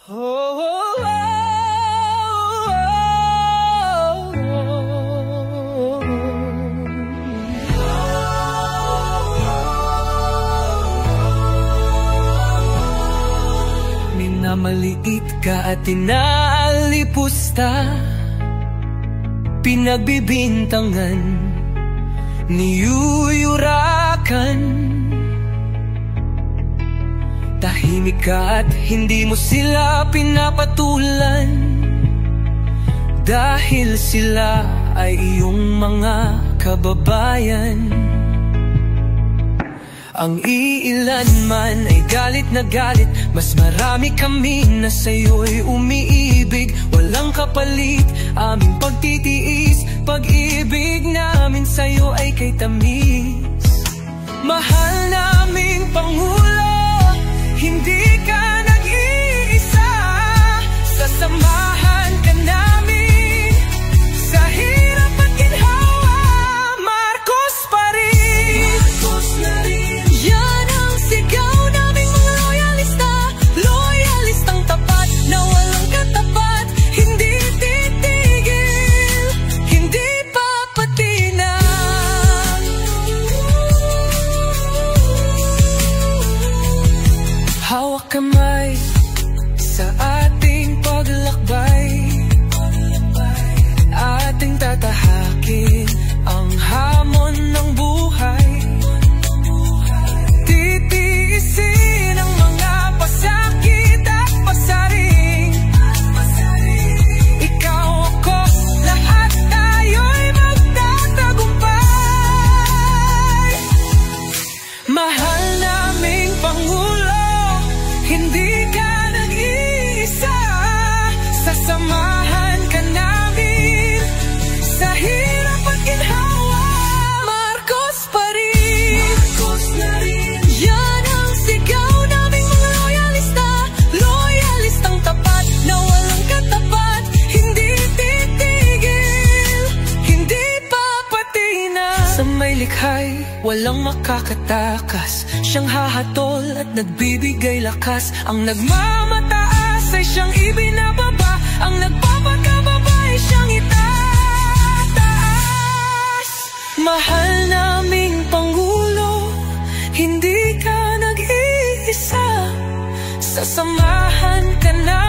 Minamaliit ka at inaalipusta, pinagbibintangan, niyuyurakan. Tahimik ka at hindi mo sila pinapatulan, dahil sila ay iyong mga kababayan. Ang iilan man ay galit na galit, mas marami kami na sa'yo'y umiibig. Walang kapalit aming pagtitiis, pag-ibig namin sa'yo ay kay tamis. Mahal naming Pangulo, hindi ka nag-iisa, sasamahan ka namin sa hirap at ginhawa. Marcos pa rin, Marcos na rin. Yan ang sigaw naming mga loyalista, loyalistang tapat na walang katapat. Hindi titigil, hindi papatinag. Hawak kamay sa ating paglakbay, ating tatahakin ang hamon ng buhay. Titiisin ang mga pasakit at pasaring. Ikaw, ako, lahat tayo'y magtatagumpay. Mahal naming Pangulo, hindi ka nag-iisa, sasamahan ka namin sa hirap at ginhawa. Marcos pa rin, Marcos na rin. Yan ang sigaw naming mga loyalista, loyalistang tapat na walang katapat. Hindi titigil, hindi papatinag. Sa may likha'y walang makakatakas, siyang hahatol at nagbibigay lakas. Ang nagmamataas ay siyang ibinababa, ang nagpapakababa ay siyang itataas. Mahal naming Pangulo, hindi ka nag-iisa, sasamahan ka na